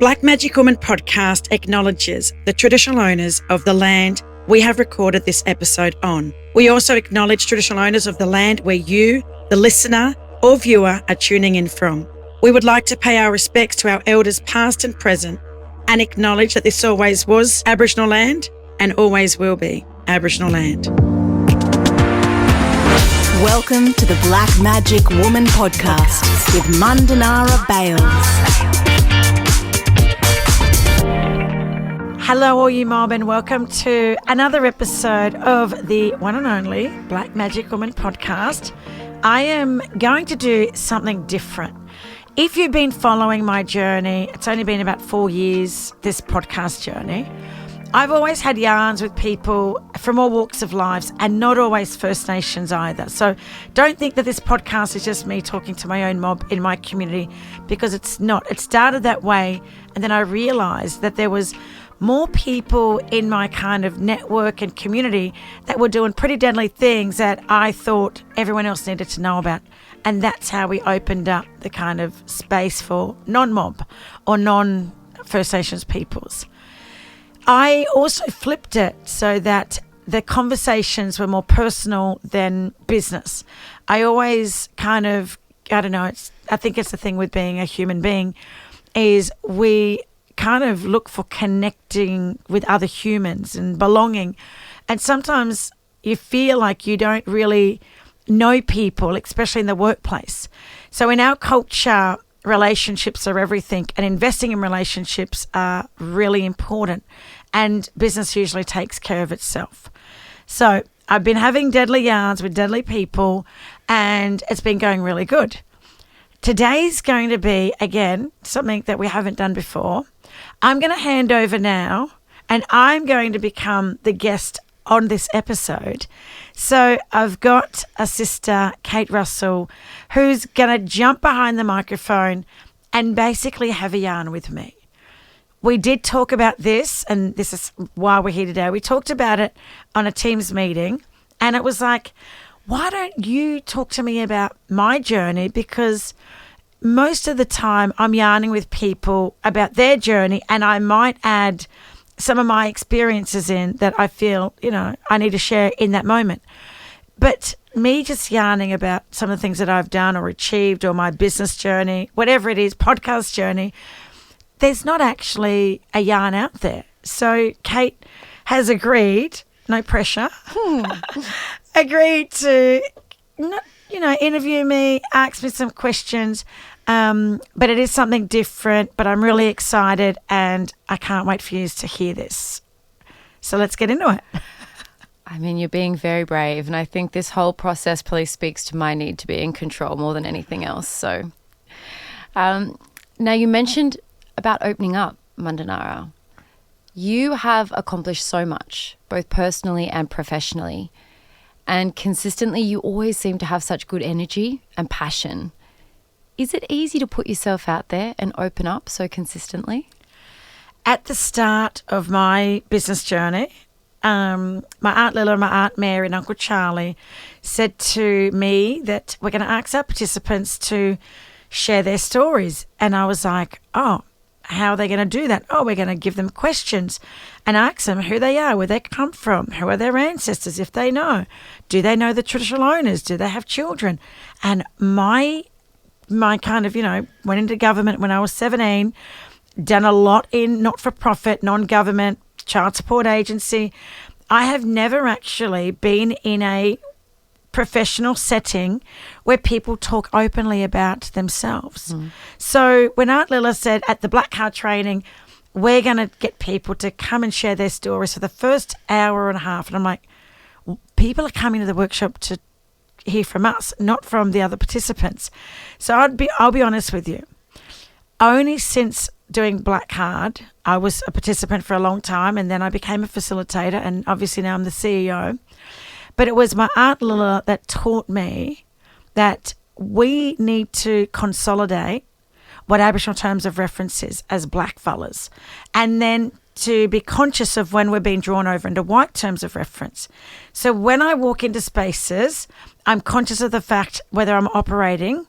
Black Magic Woman podcast acknowledges the traditional owners of the land we have recorded this episode on. We also acknowledge traditional owners of the land where you, the listener or viewer, are tuning in from. We would like to pay our respects to our elders past and present and acknowledge that this always was Aboriginal land and always will be Aboriginal land. Welcome to the Black Magic Woman podcast with Mandanara Bales. Hello all you mob and welcome to another episode of the one and only Black Magic Woman podcast. I am going to do something different. If you've been following my journey, it's only been about 4 years, this podcast journey. I've always had yarns with people from all walks of lives and not always First Nations either. So don't think that this podcast is just me talking to my own mob in my community, because it's not. It started that way, and then I realised that there was more people in my kind of network and community that were doing pretty deadly things that I thought everyone else needed to know about. And that's how we opened up the kind of space for non-mob or non-First Nations peoples. I also flipped it so that the conversations were more personal than business. I always kind of, I think it's the thing with being a human being, is we kind of look for connecting with other humans and belonging. And sometimes you feel like you don't really know people, especially in the workplace. So in our culture, relationships are everything, and investing in relationships are really important, and business usually takes care of itself. So I've been having deadly yarns with deadly people, and it's been going really good. Today's going to be, again, something that we haven't done before. I'm going to hand over now, and I'm going to become the guest on this episode. So I've got a sister, Kate Russell, who's going to jump behind the microphone and basically have a yarn with me. We did talk about this, and this is why we're here today. We talked about it on a Teams meeting, and it was like, why don't you talk to me about my journey? Because most of the time I'm yarning with people about their journey, and I might add some of my experiences in that I feel, I need to share in that moment. But me just yarning about some of the things that I've done or achieved, or my business journey, whatever it is, podcast journey, there's not actually a yarn out there. So Kate has agreed, no pressure, agreed to, interview me, ask me some questions. But it is something different, but I'm really excited and I can't wait for you to hear this. So let's get into it. I mean, you're being very brave, and I think this whole process probably speaks to my need to be in control more than anything else. So now you mentioned about opening up, Mandanara. You have accomplished so much, both personally and professionally, and consistently you always seem to have such good energy and passion. Is it easy to put yourself out there and open up so consistently? At the start of my business journey, my Aunt Lila and my Aunt Mary and Uncle Charlie said to me that we're going to ask our participants to share their stories. And I was like, oh, how are they going to do that? Oh, we're going to give them questions and ask them who they are, where they come from, who are their ancestors, if they know. Do they know the traditional owners? Do they have children? And my kind of, went into government when I was 17, done a lot in not-for-profit, non-government, child support agency. I have never actually been in a professional setting where people talk openly about themselves. So when Aunt Lila said at the BlackCard training, we're going to get people to come and share their stories for the first hour and a half, and I'm like, people are coming to the workshop to hear from us, not from the other participants. So I'll be honest with you. Only since doing BlackCard, I was a participant for a long time, and then I became a facilitator, and obviously now I'm the CEO. But it was my Aunt Lila that taught me that we need to consolidate what Aboriginal terms of reference is as black fellas, and then to be conscious of when we're being drawn over into white terms of reference. So when I walk into spaces, I'm conscious of the fact whether I'm operating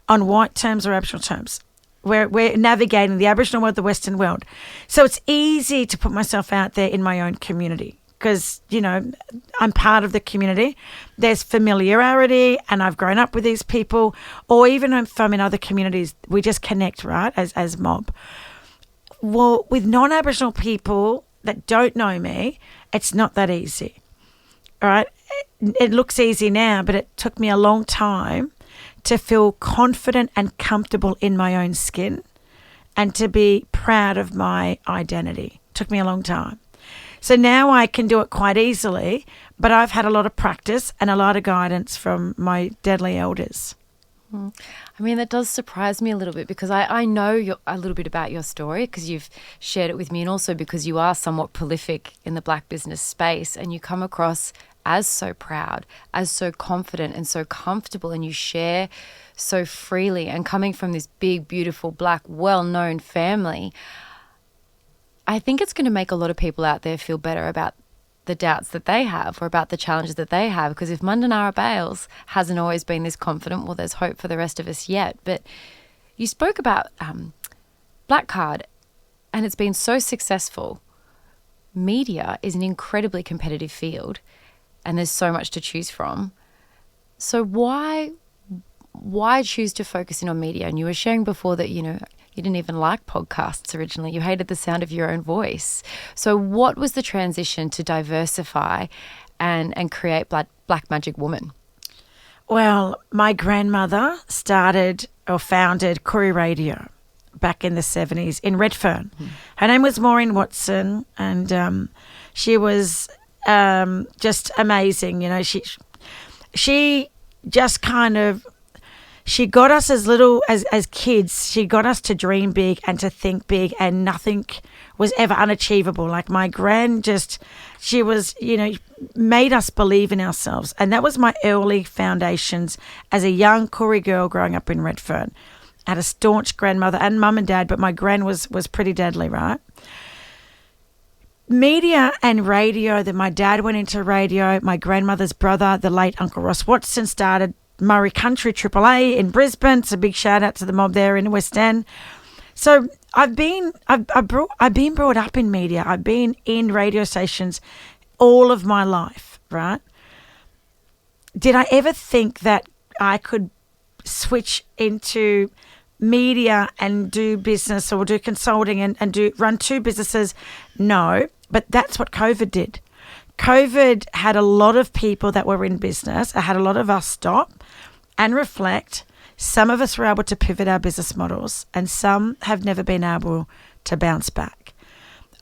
on white terms or Aboriginal terms. We're navigating the Aboriginal world, the Western world. So it's easy to put myself out there in my own community because, you know, I'm part of the community. There's familiarity and I've grown up with these people, or even if I'm in other communities, we just connect, right, as mob. Well, with non-Aboriginal people that don't know me, it's not that easy, all right? It looks easy now, but it took me a long time to feel confident and comfortable in my own skin and to be proud of my identity. It took me a long time. So now I can do it quite easily, but I've had a lot of practice and a lot of guidance from my deadly elders. I mean, that does surprise me a little bit because I know a little bit about your story because you've shared it with me, and also because you are somewhat prolific in the Black business space and you come across as so proud, as so confident and so comfortable, and you share so freely, and coming from this big, beautiful, Black, well-known family, I think it's going to make a lot of people out there feel better about the doubts that they have or about the challenges that they have. Because if Mundanara Bales hasn't always been this confident, well, there's hope for the rest of us yet. But you spoke about BlackCard, and it's been so successful. Media is an incredibly competitive field, and there's so much to choose from. So why choose to focus in on media? And you were sharing before that, you know, you didn't even like podcasts originally. You hated the sound of your own voice. So what was the transition to diversify and create Black Magic Woman? Well, my grandmother started or founded Koori Radio back in the 70s in Redfern. Her name was Maureen Watson, and she was just amazing. You know, she just kind of, she got us as little as kids. She got us to dream big and to think big, and nothing was ever unachievable. Like my gran she was, you know, made us believe in ourselves. And that was my early foundations as a young Koori girl growing up in Redfern. I had a staunch grandmother and mum and dad, but my gran was pretty deadly, right? Media and radio, that my dad went into radio. My grandmother's brother, the late Uncle Ross Watson, started Murray Country AAA in Brisbane. It's a big shout out to the mob there in the West End. So I've been brought up in media. I've been in radio stations all of my life, right? Did I ever think that I could switch into media and do business or do consulting and run two businesses? No, but that's what COVID did. COVID had a lot of people that were in business. It had a lot of us stop and reflect. Some of us were able to pivot our business models, and some have never been able to bounce back.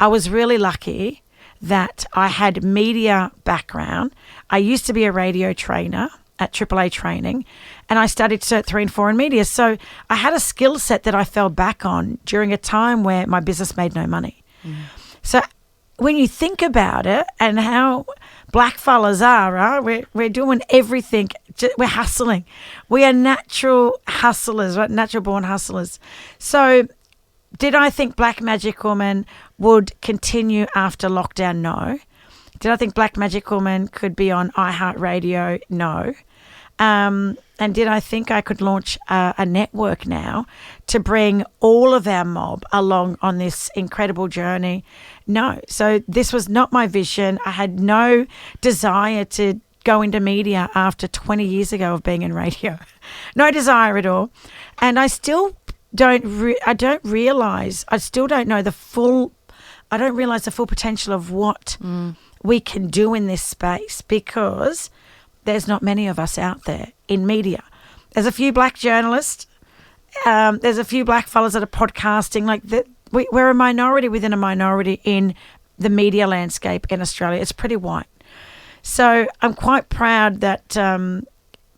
I was really lucky that I had media background. I used to be a radio trainer at AAA training, and I studied Cert 3 and 4 in media. So I had a skill set that I fell back on during a time where my business made no money. So when you think about it and how Black fellas are, right? We're doing everything. We're hustling. We are natural hustlers, right? Natural born hustlers. So did I think Black Magic Woman would continue after lockdown? No. Did I think Black Magic Woman could be on iHeartRadio? No. And did I think I could launch a network now to bring all of our mob along on this incredible journey? No. So this was not my vision. I had no desire to go into media after 20 years ago of being in radio. No desire at all. And I still don't realize the full potential of what we can do in this space, because there's not many of us out there in media. There's a few Black journalists. There's a few Black fellas that are podcasting. Like we're a minority within a minority in the media landscape in Australia. It's pretty white. So I'm quite proud that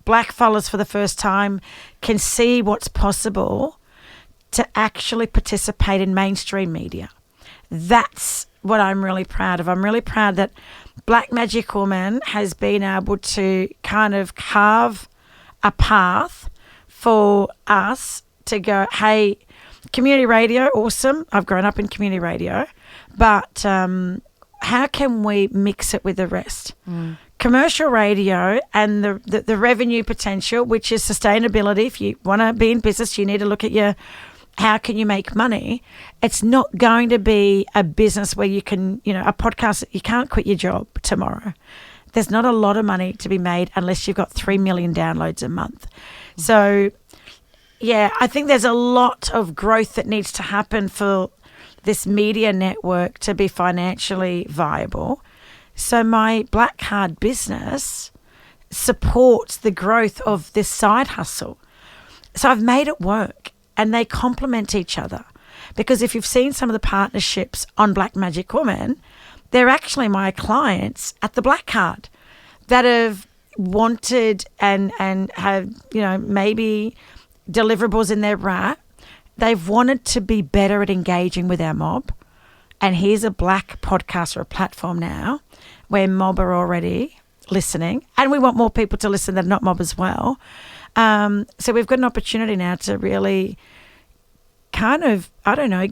Black fellas for the first time can see what's possible to actually participate in mainstream media. That's what I'm really proud of. I'm really proud that Black Magic Woman has been able to kind of carve a path for us to go, hey, community radio, awesome. I've grown up in community radio, but how can we mix it with the rest? Commercial radio and the revenue potential, which is sustainability. If you want to be in business, you need to look at your how can you make money? It's not going to be a business where you can, a podcast, you can't quit your job tomorrow. There's not a lot of money to be made unless you've got 3 million downloads a month. So, yeah, I think there's a lot of growth that needs to happen for this media network to be financially viable. So my BlackCard business supports the growth of this side hustle. So I've made it work, and they complement each other. Because if you've seen some of the partnerships on Black Magic Woman, they're actually my clients at the BlackCard that have wanted and have, maybe deliverables in their wrap. They've wanted to be better at engaging with our mob. And here's a Black podcast or a platform now where mob are already listening. And we want more people to listen that are not mob as well. So we've got an opportunity now to really kind of,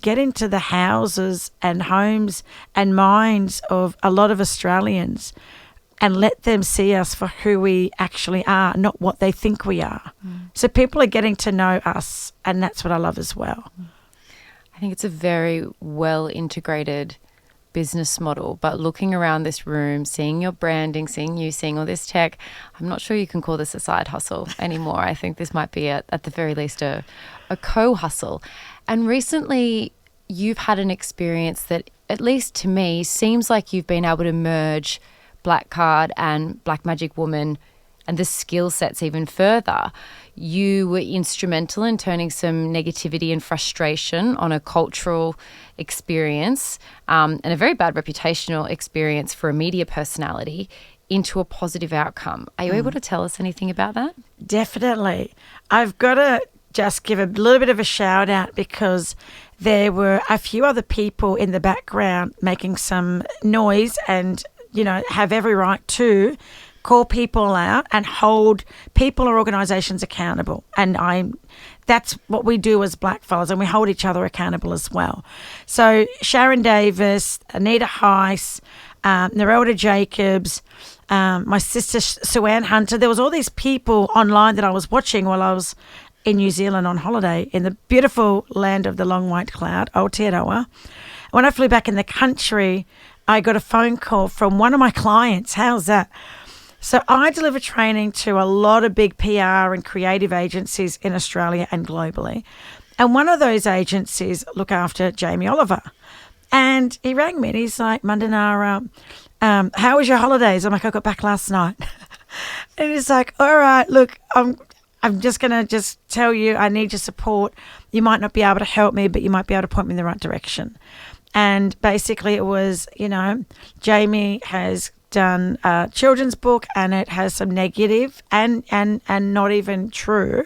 get into the houses and homes and minds of a lot of Australians and let them see us for who we actually are, not what they think we are. So people are getting to know us, and that's what I love as well. I think it's a very well integrated business model, but looking around this room, seeing your branding, seeing you, seeing all this tech, I'm not sure you can call this a side hustle anymore. I think this might be at the very least a co-hustle. And recently you've had an experience that, at least to me, seems like you've been able to merge BlackCard and Black Magic Woman and the skill sets even further. You were instrumental in turning some negativity and frustration on a cultural experience and a very bad reputational experience for a media personality into a positive outcome. Are you able to tell us anything about that? Definitely. I've got to just give a little bit of a shout out because there were a few other people in the background making some noise and, have every right to call people out and hold people or organisations accountable. And that's what we do as Blackfellas, and we hold each other accountable as well. So Sharon Davis, Anita Heiss, Nerelda Jacobs, my sister Sue-Ann Hunter. There was all these people online that I was watching while I was in New Zealand on holiday in the beautiful land of the long white cloud, Aotearoa. When I flew back in the country, I got a phone call from one of my clients. How's that? So I deliver training to a lot of big PR and creative agencies in Australia and globally. And one of those agencies look after Jamie Oliver. And he rang me and he's like, Mandanara, how was your holidays? I'm like, I got back last night. And he's like, all right, look, I'm just going to tell you I need your support. You might not be able to help me, but you might be able to point me in the right direction. And basically it was, Jamie has done a children's book and it has some negative and not even true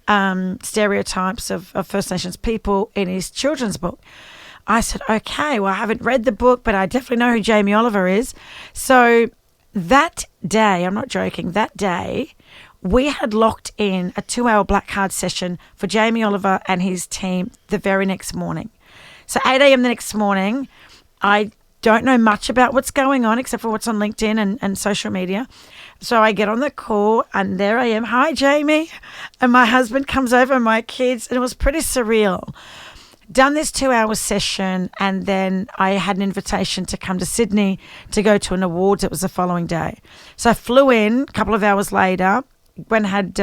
stereotypes of First Nations people in his children's book. I said, okay, well, I haven't read the book, but I definitely know who Jamie Oliver is. So that day, I'm not joking, that day, we had locked in a 2-hour BlackCard session for Jamie Oliver and his team the very next morning. So 8 a.m. the next morning, I don't know much about what's going on except for what's on LinkedIn and social media. So I get on the call and there I am. Hi, Jamie. And my husband comes over and my kids. And it was pretty surreal. Done this 2-hour session and then I had an invitation to come to Sydney to go to an awards. It was the following day. So I flew in a couple of hours later, went and had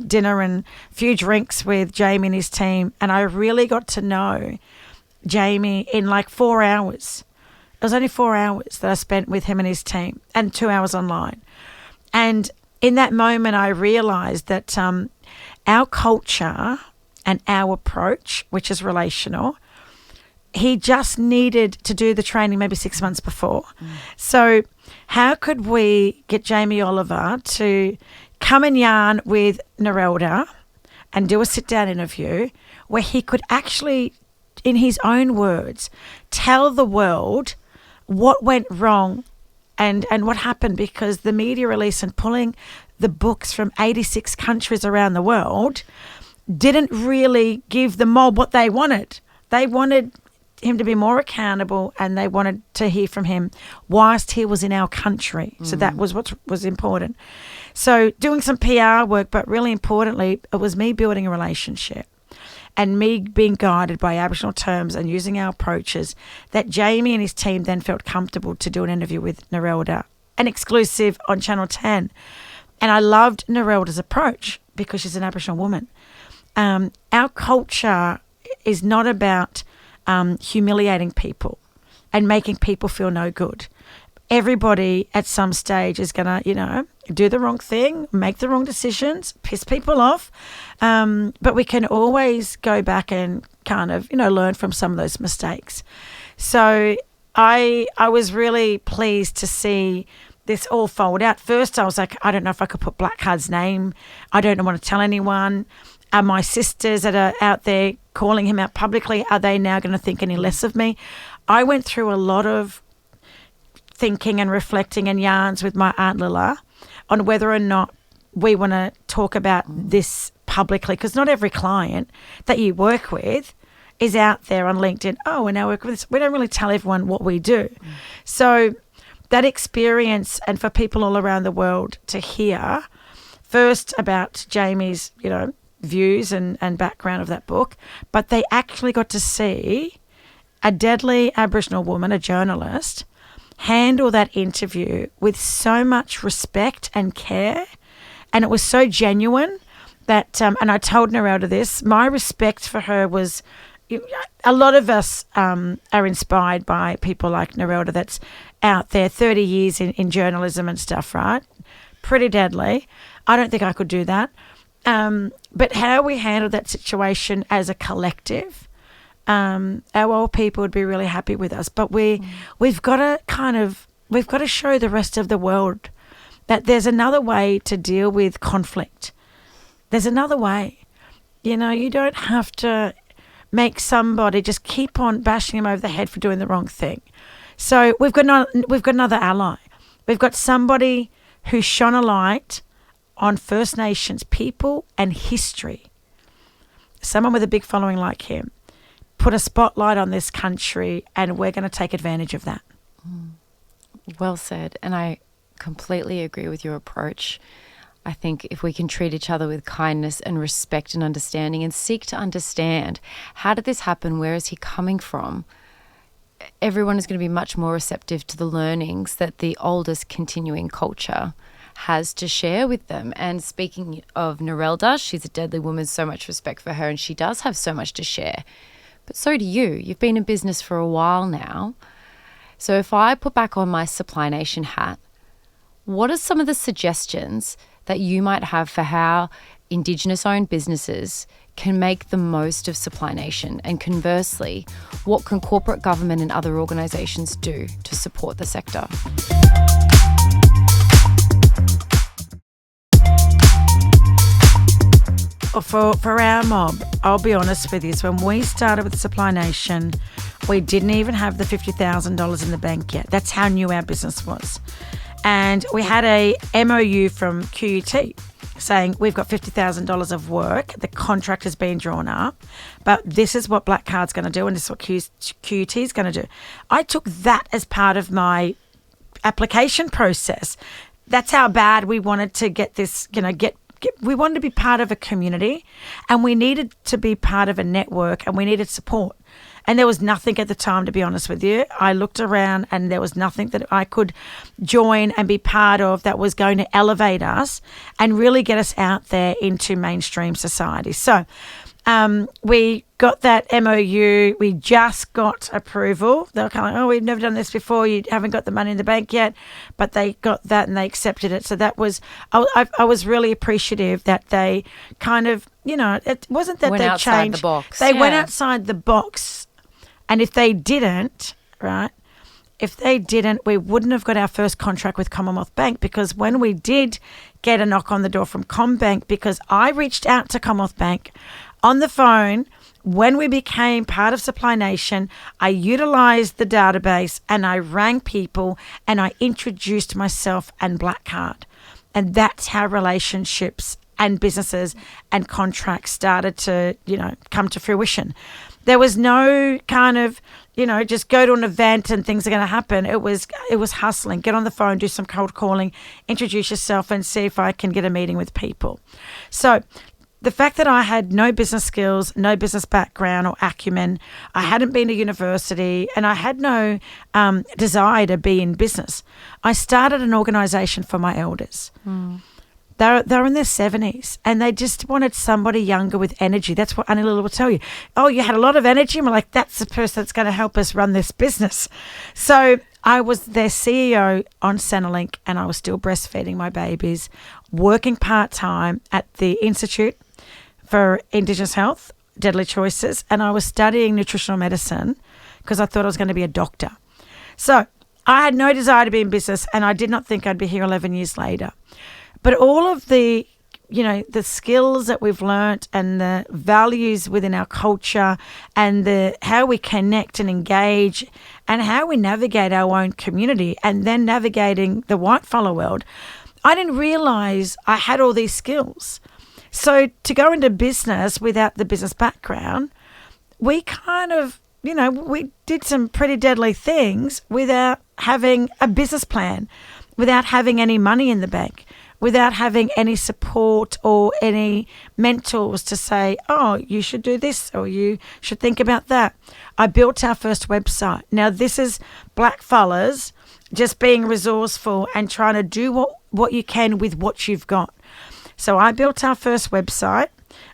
dinner and a few drinks with Jamie and his team. And I really got to know Jamie in like 4 hours. It was only 4 hours that I spent with him and his team and 2 hours online. And in that moment, I realised that our culture and our approach, which is relational, he just needed to do the training maybe 6 months before. So how could we get Jamie Oliver to come and yarn with Nerelda and do a sit-down interview where he could actually, in his own words, tell the world what went wrong and what happened, because the media release and pulling the books from 86 countries around the world didn't really give the mob what they wanted. They wanted him to be more accountable and they wanted to hear from him whilst he was in our country. So that was what was important. So doing some PR work, but really importantly, it was me building a relationship. and me being guided by Aboriginal terms and using our approaches, that Jamie and his team then felt comfortable to do an interview with Narelda, an exclusive on Channel 10. And I loved Narelda's approach because she's an Aboriginal woman. Our culture is not about humiliating people and making people feel no good. Everybody at some stage is going to, do the wrong thing, make the wrong decisions, piss people off. But we can always go back and kind of, learn from some of those mistakes. So I was really pleased to see this all fold out. First, I was like, I don't know if I could put BlackCard's name. I don't want to tell anyone. Are my sisters that are out there calling him out publicly, are they now going to think any less of me? I went through a lot of thinking and reflecting and yarns with my Aunt Lilla on whether or not we want to talk about this publicly, because not every client that you work with is out there on LinkedIn. Oh, we're now working with this. We don't really tell everyone what we do. So that experience, and for people all around the world to hear first about Jamie's, views and background of that book, but they actually got to see a deadly Aboriginal woman, a journalist, handle that interview with so much respect and care. And it was so genuine that, and I told Narelda this, my respect for her was, a lot of us are inspired by people like Narelda that's out there 30 years in journalism and stuff, right? Pretty deadly. I don't think I could do that. But how we handled that situation as a collective, our old people would be really happy with us. But we've got to show the rest of the world that there's another way to deal with conflict. There's another way. You don't have to make somebody just keep on bashing them over the head for doing the wrong thing. So we've got another ally. We've got somebody who shone a light on First Nations people and history. Someone with a big following like him put a spotlight on this country, and we're going to take advantage of that. Well said. And I completely agree with your approach. I think if we can treat each other with kindness and respect and understanding and seek to understand, how did this happen? Where is he coming from? Everyone is going to be much more receptive to the learnings that the oldest continuing culture has to share with them. And speaking of Narelda, she's a deadly woman, so much respect for her, and she does have so much to share. But so do you. You've been in business for a while now. So if I put back on my Supply Nation hat, what are some of the suggestions that you might have for how Indigenous-owned businesses can make the most of Supply Nation? And conversely, what can corporate government and other organisations do to support the sector? For our mob, I'll be honest with you, so when we started with Supply Nation, we didn't even have the $50,000 in the bank yet. That's how new our business was. And we had a MOU from QUT saying we've got $50,000 of work, the contract has been drawn up, but this is what BlackCard's going to do and this is what QUT is going to do. I took that as part of my application process. That's how bad we wanted to get this, we wanted to be part of a community, and we needed to be part of a network, and we needed support. And there was nothing at the time, to be honest with you. I looked around and there was nothing that I could join and be part of that was going to elevate us and really get us out there into mainstream society. So we got that MOU. We just got approval. They were kind of like, we've never done this before. You haven't got the money in the bank yet. But they got that and they accepted it. So that was, I was really appreciative that they kind of, it wasn't that they changed. The box. They went outside the box. And if they didn't, right, we wouldn't have got our first contract with Commonwealth Bank, because when we did get a knock on the door from CommBank, because I reached out to Commonwealth Bank on the phone when we became part of Supply Nation, I utilised the database and I rang people and I introduced myself and BlackCard. And that's how relationships and businesses and contracts started to, come to fruition. There was no kind of, just go to an event and things are going to happen. It was hustling. Get on the phone, do some cold calling, introduce yourself and see if I can get a meeting with people. So the fact that I had no business skills, no business background or acumen, I hadn't been to university, and I had no desire to be in business, I started an organisation for my elders. They're in their 70s, and they just wanted somebody younger with energy. That's what Annie Lila will tell you. Oh, you had a lot of energy? And we're like, that's the person that's going to help us run this business. So I was their CEO on Centrelink, and I was still breastfeeding my babies, working part-time at the Institute for Indigenous Health, Deadly Choices, and I was studying nutritional medicine because I thought I was going to be a doctor. So I had no desire to be in business, and I did not think I'd be here 11 years later. But all of the, the skills that we've learnt and the values within our culture and how we connect and engage and how we navigate our own community and then navigating the white-collar world, I didn't realise I had all these skills. So to go into business without the business background, we kind of, we did some pretty deadly things without having a business plan, without having any money in the bank, without having any support or any mentors to say, oh, you should do this or you should think about that. I built our first website. Now, this is blackfellas just being resourceful and trying to do what you can with what you've got. So I built our first website.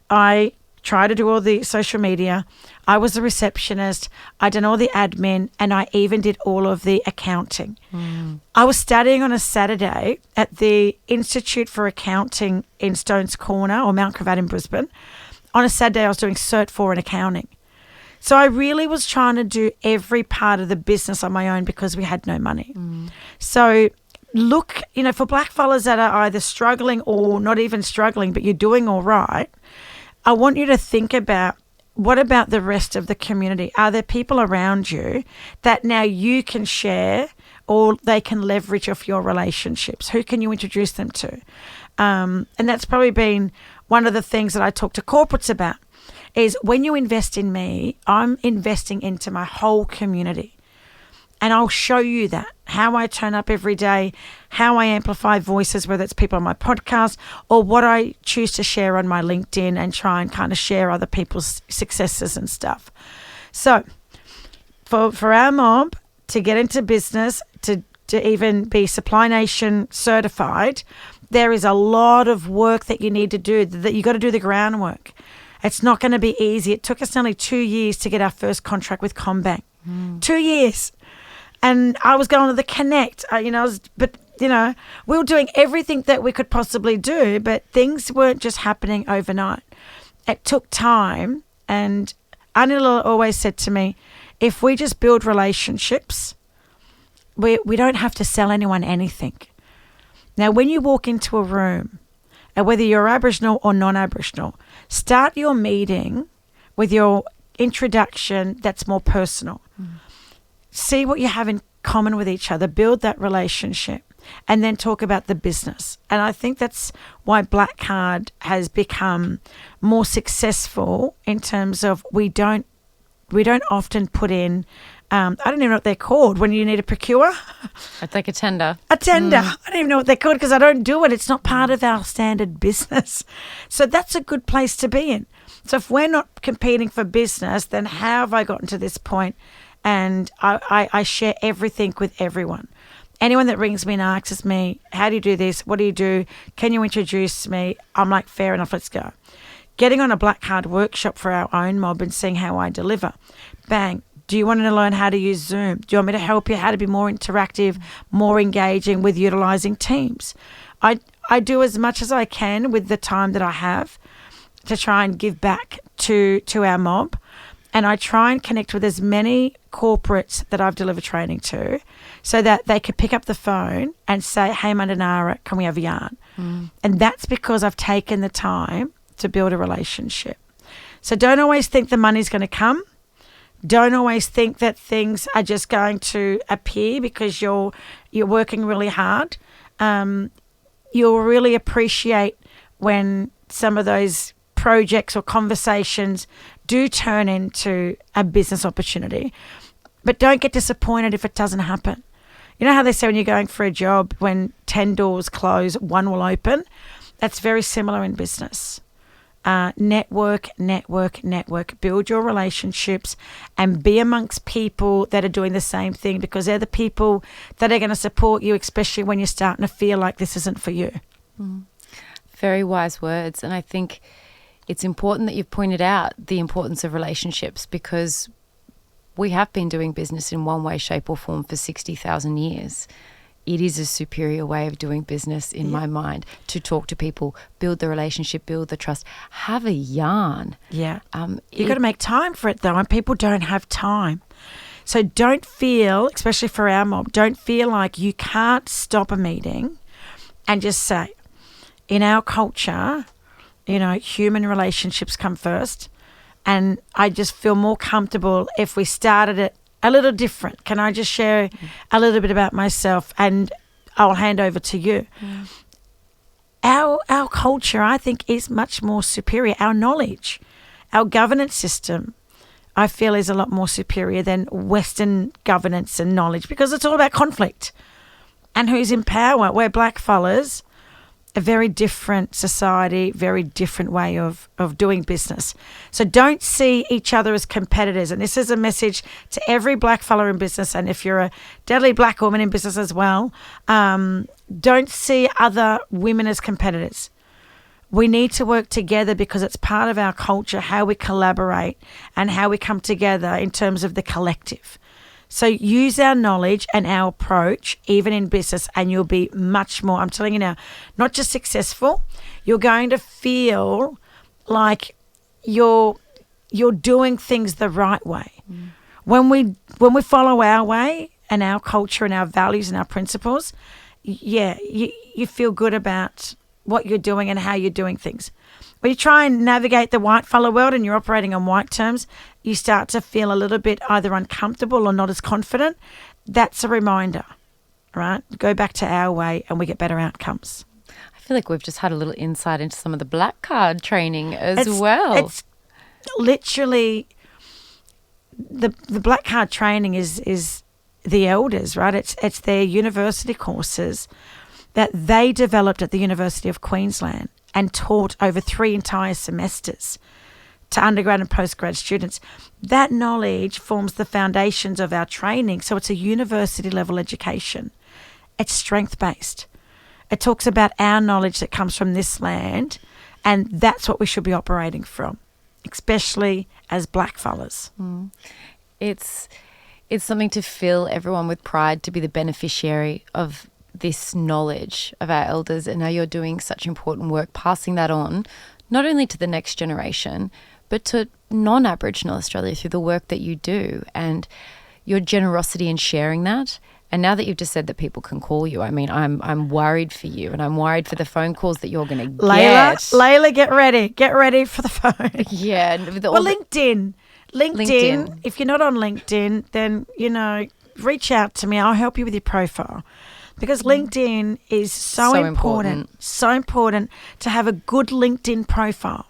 I tried to do all the social media. I was the receptionist. I done all the admin, and I even did all of the accounting. I was studying on a Saturday at the Institute for Accounting in Stones Corner or Mount Cravat in Brisbane. On a Saturday, I was doing Cert 4 in accounting. So I really was trying to do every part of the business on my own because we had no money. So look, for blackfellas that are either struggling or not even struggling, but you're doing all right, I want you to think about, what about the rest of the community? Are there people around you that now you can share or they can leverage off your relationships? Who can you introduce them to? And that's probably been one of the things that I talk to corporates about, is when you invest in me, I'm investing into my whole community. And I'll show you that, how I turn up every day, how I amplify voices, whether it's people on my podcast or what I choose to share on my LinkedIn and try and kind of share other people's successes and stuff. So for our mob to get into business, to even be Supply Nation certified, there is a lot of work that you need to do, that you got to do the groundwork. It's not going to be easy. It took us nearly 2 years to get our first contract with CommBank. 2 years. And I was going to the Connect, we were doing everything that we could possibly do, but things weren't just happening overnight. It took time. And Anila always said to me, if we just build relationships, we don't have to sell anyone anything. Now, when you walk into a room, and whether you're Aboriginal or non-Aboriginal, start your meeting with your introduction that's more personal. See what you have in common with each other, build that relationship, and then talk about the business. And I think that's why BlackCard has become more successful in terms of we don't often put in, I don't even know what they're called when you need a procure. It's like a tender. A tender. I don't even know what they're called because I don't do it. It's not part of our standard business. So that's a good place to be in. So if we're not competing for business, then how have I gotten to this point? And I share everything with everyone. Anyone that rings me and asks me, how do you do this? What do you do? Can you introduce me? I'm like, fair enough, let's go. Getting on a BlackCard workshop for our own mob and seeing how I deliver. Bang. Do you want to learn how to use Zoom? Do you want me to help you how to be more interactive, more engaging with utilising Teams? I do as much as I can with the time that I have to try and give back to our mob. And I try and connect with as many corporates that I've delivered training to so that they could pick up the phone and say, hey, Mandanara, can we have a yarn? And that's because I've taken the time to build a relationship. So don't always think the money's going to come. Don't always think that things are just going to appear because you're working really hard. You'll really appreciate when some of those projects or conversations do turn into a business opportunity. But don't get disappointed if it doesn't happen. You know how they say when you're going for a job, when 10 doors close, one will open? That's very similar in business. network, build your relationships and be amongst people that are doing the same thing, because they're the people that are going to support you, especially when you're starting to feel like this isn't for you. Very wise words. And I think it's important that you've pointed out the importance of relationships, because we have been doing business in one way, shape or form for 60,000 years. It is a superior way of doing business in my mind, to talk to people, build the relationship, build the trust, have a yarn. Yeah. You've got to make time for it though, and people don't have time. So don't feel, especially for our mob, don't feel like you can't stop a meeting and just say, in our culture, human relationships come first. And I just feel more comfortable if we started it a little different. Can I just share a little bit about myself, and I'll hand over to you. Our culture, I think, is much more superior. Our knowledge, our governance system, I feel, is a lot more superior than Western governance and knowledge, because it's all about conflict and who's in power. We're blackfellas, a very different society, very different way of doing business. So don't see each other as competitors. And this is a message to every black fella in business. And if you're a deadly black woman in business as well, don't see other women as competitors. We need to work together, because it's part of our culture, how we collaborate and how we come together in terms of the collective. So use our knowledge and our approach, even in business, and you'll be much more, I'm telling you now, not just successful, you're going to feel like you're doing things the right way. When we follow our way and our culture and our values and our principles, you feel good about what you're doing and how you're doing things. When you try and navigate the white fellow world and you're operating on white terms, you start to feel a little bit either uncomfortable or not as confident. That's a reminder, right? Go back to our way and we get better outcomes. I feel like we've just had a little insight into some of the BlackCard training as well. It's literally, the BlackCard training is the elders, right? It's their university courses that they developed at the University of Queensland and taught over 3 entire semesters to undergrad and postgrad students. That knowledge forms the foundations of our training. So it's a university level education. It's strength-based. It talks about our knowledge that comes from this land, and that's what we should be operating from, especially as black fellas. It's something to fill everyone with pride to be the beneficiary of this knowledge of our elders, and now you're doing such important work passing that on, not only to the next generation, but to non-Aboriginal Australia through the work that you do and your generosity in sharing that. And now that you've just said that people can call you, I mean, I'm worried for you, and I'm worried for the phone calls that you're going to get. Layla, get ready for the phone. Yeah. LinkedIn. If you're not on LinkedIn, then, reach out to me. I'll help you with your profile. Because LinkedIn is so important to have a good LinkedIn profile.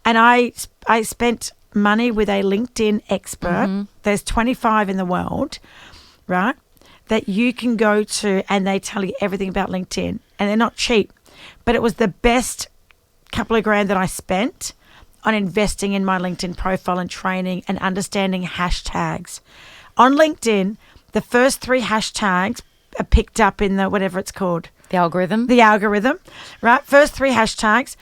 And I spent money with a LinkedIn expert. There's 25 in the world, right, that you can go to, and they tell you everything about LinkedIn. And they're not cheap. But it was the best couple of grand that I spent on investing in my LinkedIn profile and training and understanding hashtags. On LinkedIn, the first 3 hashtags are picked up in the whatever it's called. The algorithm, right? First 3 hashtags.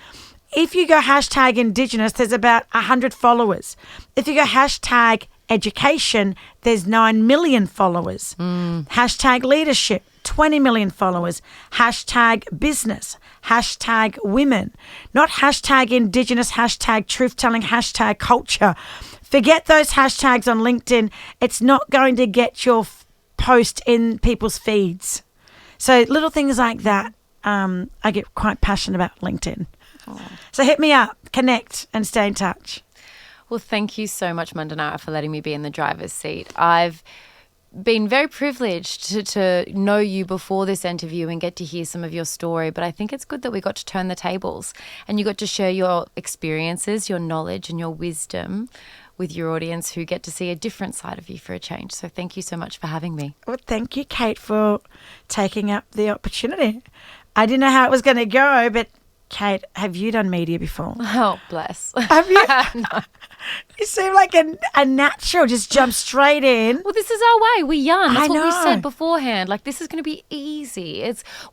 If you go hashtag Indigenous, there's about 100 followers. If you go hashtag education, there's 9 million followers. Hashtag leadership, 20 million followers. Hashtag business, hashtag women. Not hashtag Indigenous, hashtag truth-telling, hashtag culture. Forget those hashtags on LinkedIn. It's not going to get your post in people's feeds. So little things like that, I get quite passionate about LinkedIn. So hit me up, connect, and stay in touch. Well, thank you so much, Mandanara, for letting me be in the driver's seat. I've been very privileged to know you before this interview and get to hear some of your story, but I think it's good that we got to turn the tables and you got to share your experiences, your knowledge and your wisdom with your audience, who get to see a different side of you for a change. So thank you so much for having me. Well, thank you, Kate, for taking up the opportunity. I didn't know how it was going to go, but Kate, have you done media before? Oh, bless. Have you? No. You seem like a natural, just jump straight in. Well, this is our way. We're young. That's I what we know. said beforehand. Like, this is going to be easy.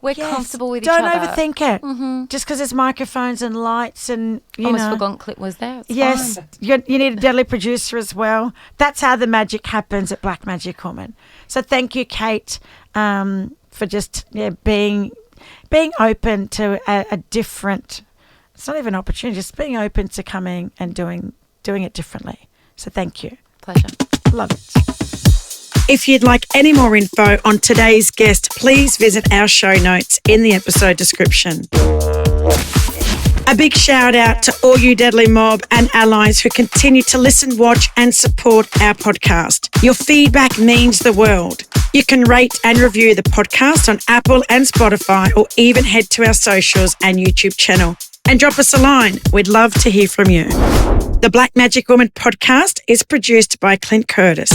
We're Yes. comfortable with Don't each other. overthink it. Just because there's microphones and lights and, you Almost know. forgotten Clip was there. It's Yes, fine. you need a deadly producer as well. That's how the magic happens at Black Magic Woman. So thank you, Kate, for just being open to a different. It's not even an opportunity, just being open to coming and doing it differently. So thank you. Pleasure. Love it. If you'd like any more info on today's guest, please visit our show notes in the episode description. A big shout out to all you Deadly Mob and allies who continue to listen, watch and support our podcast. Your feedback means the world. You can rate and review the podcast on Apple and Spotify, or even head to our socials and YouTube channel and drop us a line. We'd love to hear from you. The Black Magic Woman podcast is produced by Clint Curtis.